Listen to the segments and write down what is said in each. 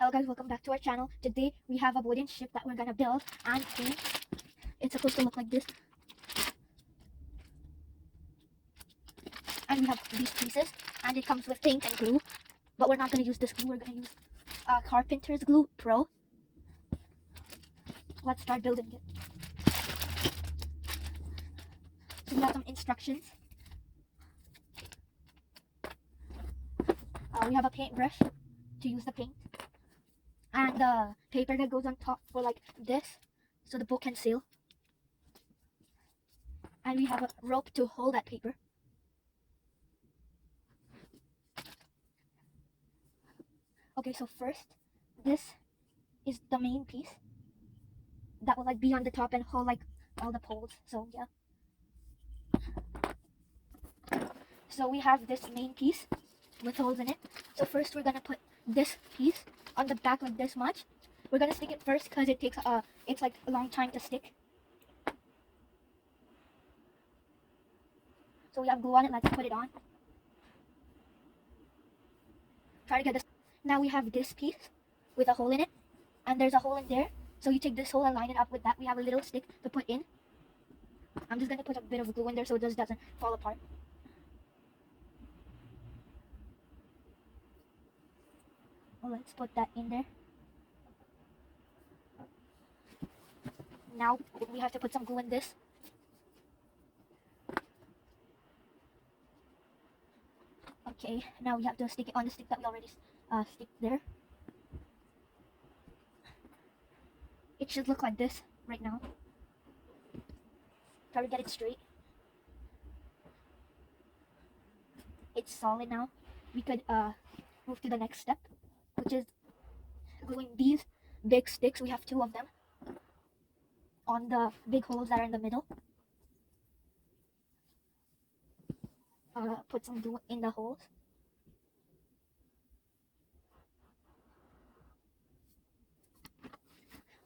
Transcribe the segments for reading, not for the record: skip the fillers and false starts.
Hello guys, welcome back to our channel. Today we have a wooden ship that we're gonna build and paint. It's supposed to look like this. And we have these pieces and it comes with paint and glue. But we're not gonna use this glue, we're gonna use Carpenter's Glue Pro. Let's start building it. So we have some instructions. We have a paintbrush to use the paint. And the paper that goes on top for like this, so the book can seal. And we have a rope to hold that paper. Okay, so first, this is the main piece that will like be on the top and hold like all the poles. So yeah. So we have this main piece with holes in it. So first we're gonna put this piece on the back like this much. We're gonna stick it first because it takes it's like a long time to stick. So we have glue on it. Let's put it on. Try to get this. Now we have this piece with a hole in it, and there's a hole in there. So you take this hole and line it up with that. We have a little stick to put in. I'm just gonna put a bit of glue in there so it just doesn't fall apart. Well, let's put that in there. Now we have to put some glue in this. Okay, now we have to stick it on the stick that we already stick there. It should look like this right now. Try to get it straight. It's solid now. We could move to the next step, which is gluing these big sticks. We have 2 of them on the big holes that are in the middle. Put some glue in the holes.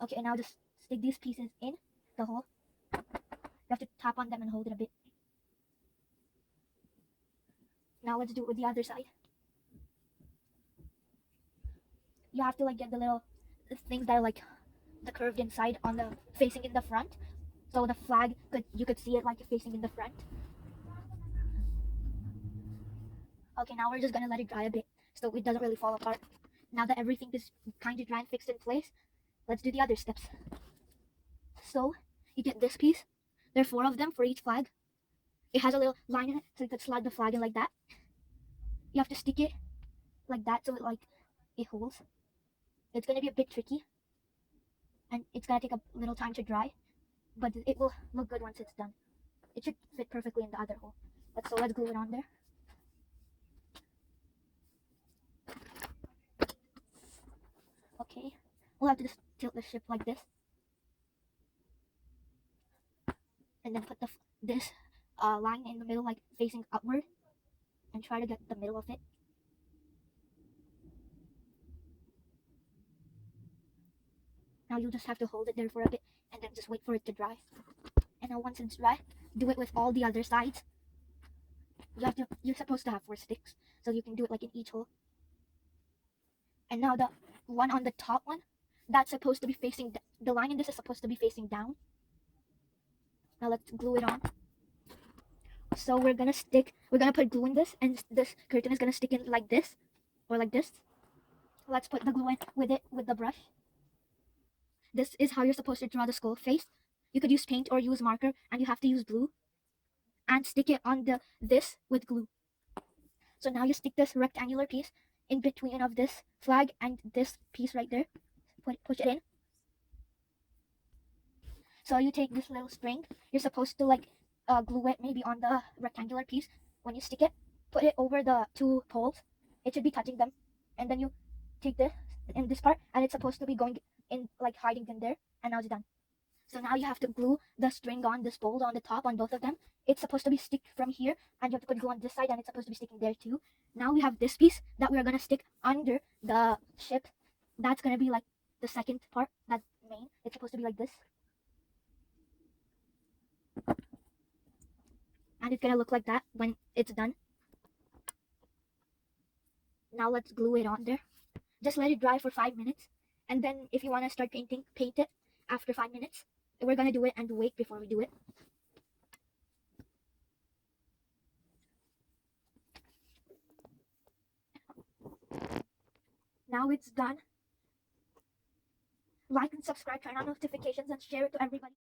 Okay, now just stick these pieces in the hole. You have to tap on them and hold it a bit. Now let's do it with the other side. You have to like get the little things that are like the curved inside on the facing in the front. So the flag you could see it like facing in the front. Okay, now we're just gonna let it dry a bit so it doesn't really fall apart. Now that everything is kind of dry and fixed in place, let's do the other steps. So you get this piece. There are 4 of them for each flag. It has a little line in it so you could slide the flag in like that. You have to stick it like that so it holds. It's gonna be a bit tricky and it's gonna take a little time to dry, but it will look good once it's done. It should fit perfectly in the other hole. So let's glue it on there. Okay, we'll have to just tilt the ship like this, and then put this line in the middle, like facing upward, and try to get the middle of it. Now you just have to hold it there for a bit, and then just wait for it to dry. And now once it's dry, do it with all the other sides. You're supposed to have 4 sticks, so you can do it like in each hole. And now the one on the top one, that's supposed to be facing, the line in this is supposed to be facing down. Now let's glue it on. So we're gonna put glue in this, and this curtain is gonna stick in like this, or like this. Let's put the glue in with it, with the brush. This is how you're supposed to draw the skull face. You could use paint or use marker, and you have to use glue. And stick it on this with glue. So now you stick this rectangular piece in between of this flag and this piece right there. Push it in. So you take this little spring. You're supposed to like glue it maybe on the rectangular piece. When you stick it, put it over the 2 poles. It should be touching them. And then you take this in this part, and it's supposed to be going in, like hiding in there. And now it's done. So now you have to glue the string on this bolt on the top on both of them. It's supposed to be stick from here, and you have to put glue on this side, and it's supposed to be sticking there too. Now we have this piece that we're gonna stick under the ship. That's gonna be like the second part, that's main. It's supposed to be like this. And it's gonna look like that when it's done. Now let's glue it on there. Just let it dry for 5 minutes, and then if you want to start painting, paint it after 5 minutes. We're gonna do it and wait before we do it. Now it's done. Like and subscribe, turn on notifications, and share it to everybody.